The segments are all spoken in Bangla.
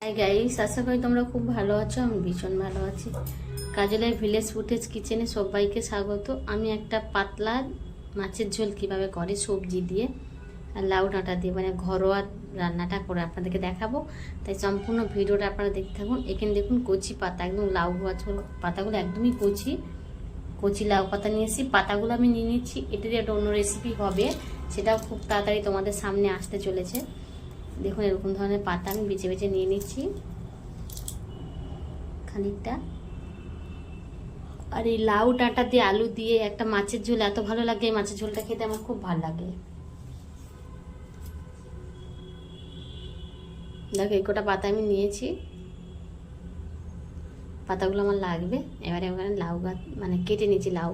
হাই গাইস, আশা করি তোমরা খুব ভালো আছো। আমি ভীষণ ভালো আছি। কাজলের ভিলেজ ফুটেজ কিচেনে সবাইকে স্বাগত। আমি একটা পাতলা মাছের ঝোল কিভাবে করে সবজি দিয়ে আর লাউ ডাঁটা দিয়ে, মানে ঘরোয়া রান্নাটা করে আপনাদেরকে দেখাবো। তাই সম্পূর্ণ ভিডিওটা আপনারা দেখতে থাকুন। এখানে দেখুন কচি পাতা, একদম লাউ গাছগুলো পাতাগুলো একদমই কচি কচি লাউ পাতা নিয়ে এসেছি। পাতাগুলো আমি নিয়ে নিচ্ছি। এটারই একটা অন্য রেসিপি হবে, সেটাও খুব তাড়াতাড়ি তোমাদের সামনে আসতে চলেছে। দেখুন এরকম ধরনের পাতা আমি বেছে বেছে নিয়ে নিচ্ছি খানিকটা। আর এই লাউ ডাঁটা দিয়ে আলু দিয়ে একটা মাছের ঝোল এত ভালো লাগে, এই মাছের ঝোলটা খেতে আমার খুব ভালো লাগে। দেখো এই কটা পাতা আমি নিয়েছি, পাতাগুলো আমার লাগবে। এবারে ওখানে লাউ গাছ মানে কেটে নিচ্ছি, লাউ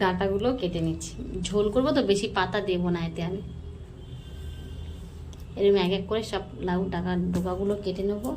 ডাঁটাগুলো কেটে নিচ্ছি। ঝোল করবো তো বেশি পাতা দেবো না এতে আমি। এরকম এক এক করে সব লাউ ডাঁটা ডোকাগুলো কেটে নেবো।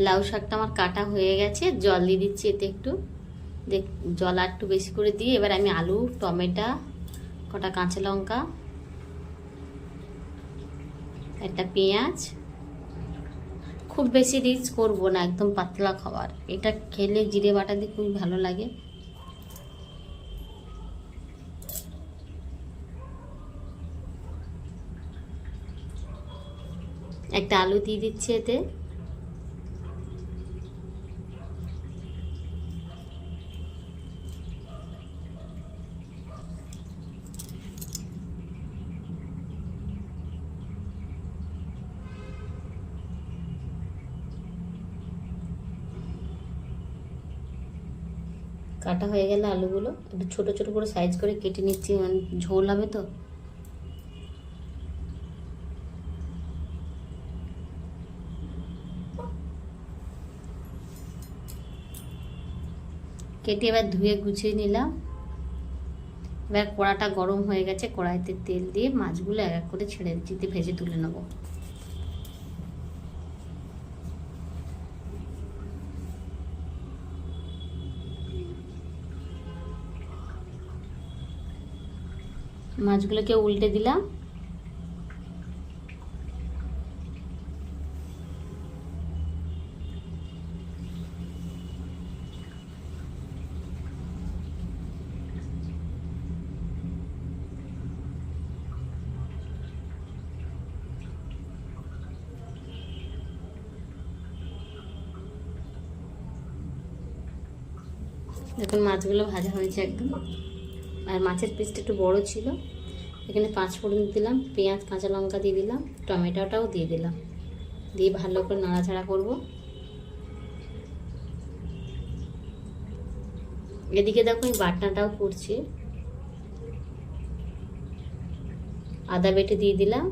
লাউ শাকটা আমার কাটা হয়ে গেছে, জল দিয়ে দিচ্ছি এতে একটু। জল আর একটু বেশি করে দিয়ে এবার আমি আলু, টমেটো, কটা কাঁচা লঙ্কা, একটা পেঁয়াজ, খুব বেশি রিচ করবো না, একদম পাতলা খাবার। এটা খেলে জিরে বাটা দিয়ে খুবই ভালো লাগে। একটা আলু দিয়ে দিচ্ছি এতে। কাটা হয়ে গেলে আলুগুলো একটু ছোট ছোট করে সাইজ করে কেটে নিচ্ছি, মানে ঝোল হবে তো। কেটে এবার ধুয়ে গুছিয়ে নিলাম। এবার কড়াটা গরম হয়ে গেছে, কড়াইতে তেল দিয়ে মাছগুলো এক এক করে ছেড়ে দিতে ভেজে তুলে নেবো। মাছগুলোকে উল্টে দিলাম। দেখুন মাছগুলো ভাজা হয়েছে একদম। আর মাছের পিসটা একটু বড় ছিল। এখানে 5 ফোড়ন দিলাম, পেঁয়াজ কাঁচা লঙ্কা দিয়ে দিলাম, টমেটোটাও দিয়ে দিলাম, দিয়ে ভালো করে নাড়াচাড়া করব। এদিকে দেখো আমি বাটনাটাও করছি। আদা বেটে দিয়ে দিলাম,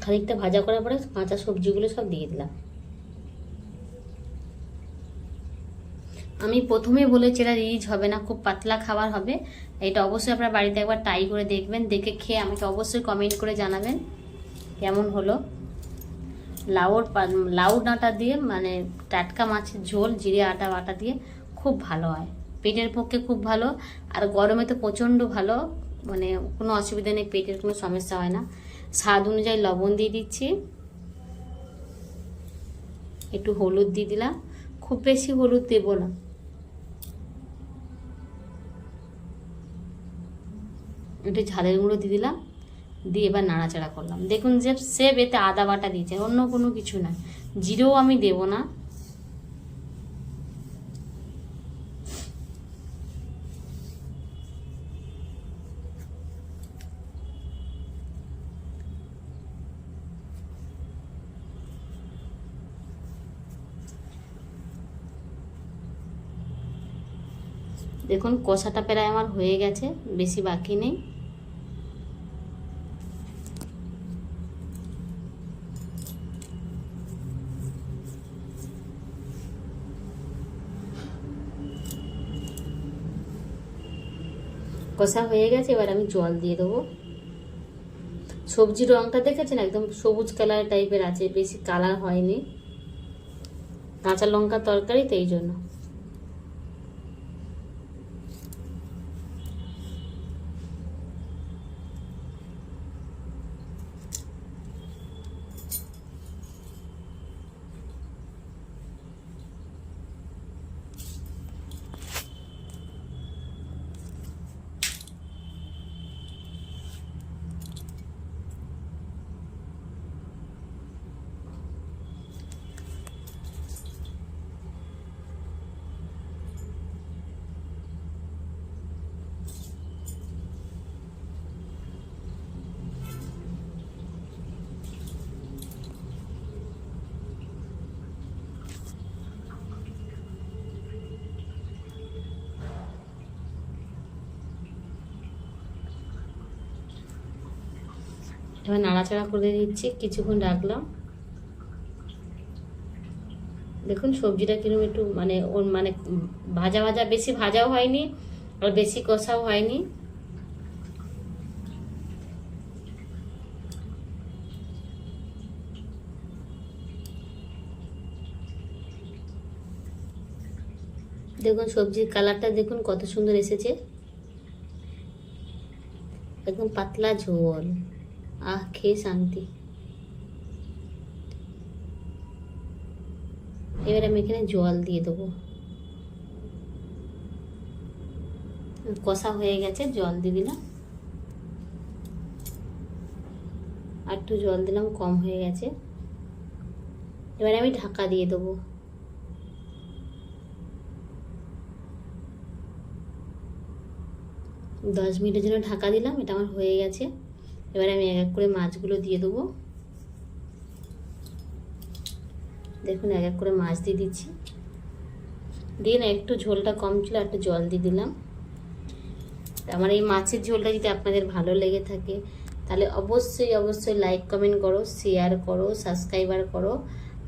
খানিকটা ভাজা করার পরে কাঁচা সবজিগুলো সব দিয়ে দিলাম। আমি প্রথমে বলেছি এটা রিচ হবে না, খুব পাতলা খাবার হবে। এটা অবশ্যই আপনার বাড়িতে একবার ট্রাই করে দেখবেন, দেখে খেয়ে আমাকে অবশ্যই কমেন্ট করে জানাবেন কেমন হলো। লাউ ডাঁটা দিয়ে মানে টাটকা মাছের ঝোল জিরে আটা বাটা দিয়ে খুব ভালো হয়, পেটের পক্ষে খুব ভালো। আর গরমে তো প্রচণ্ড ভালো, মানে কোনো অসুবিধা নেই, পেটের কোনো সমস্যা হয় না। স্বাদ অনুযায়ী লবণ দিয়ে দিচ্ছি, একটু হলুদ দিয়ে দিলাম, খুব বেশি হলুদ দেবো না। একটু ঝালের গুঁড়ো দিয়ে দিলাম, দিয়ে এবার নাড়াচাড়া করলাম। দেখুন যে সেভ এতে আদা বাটা দিয়েছে, অন্য কোনো কিছু না, জিরেও আমি দেব না। দেখুন কষাটা প্রায় আমার হয়ে গেছে, বেশি বাকি নেই। কষা হয়ে গেছে, এবার আমি জল দিয়ে দেবো। সবজির রঙটা দেখেছেন একদম সবুজ কালার টাইপের আছে, বেশি কালার হয়নি, কাঁচা লঙ্কা তরকারি তো এই জন্য। এবার নাড়াচাড়া করে দিচ্ছি, কিছুক্ষণ রাখলাম। দেখুন সবজিটা কিরকম একটু মানে ওর মানে ভাজা ভাজা, বেশি ভাজাও হয়নি আর বেশি কষাও হয়নি। দেখুন সবজির কালারটা দেখুন কত সুন্দর এসেছে, একদম পাতলা ঝোল, আহ খেয়ে শান্তি। এবার আমি এখানে জল দিয়ে দেবো, কষা হয়ে গেছে, জল দিয়ে দিলাম। আর একটু জল দিলাম, কম হয়ে গেছে। এবার আমি ঢাকা দিয়ে দেবো। দশ মিনিটের জন্য ঢাকা দিলাম, এটা আমার হয়ে গেছে। এবার আমি এক এক করে মাছগুলো দিয়ে দেবো। দেখুন এক এক করে মাছ দিয়ে দিচ্ছি, দিয়ে না একটু ঝোলটা কম ছিল, একটু জল দিয়ে দিলাম। আমার এই মাছের ঝোলটা যদি আপনাদের ভালো লেগে থাকে তাহলে অবশ্যই অবশ্যই লাইক কমেন্ট করো, শেয়ার করো, সাবস্ক্রাইবার করো,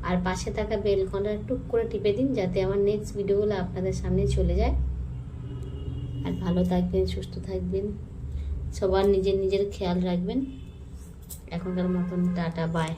আর পাশে থাকা বেল ঘন্টা টুক করে টিপে দিন যাতে আমার নেক্সট ভিডিওগুলো আপনাদের সামনে চলে যায়। আর ভালো থাকবেন, সুস্থ থাকবেন, সবার নিজের নিজের খেয়াল রাখবেন। এখনকার মতন টাটা, বাই।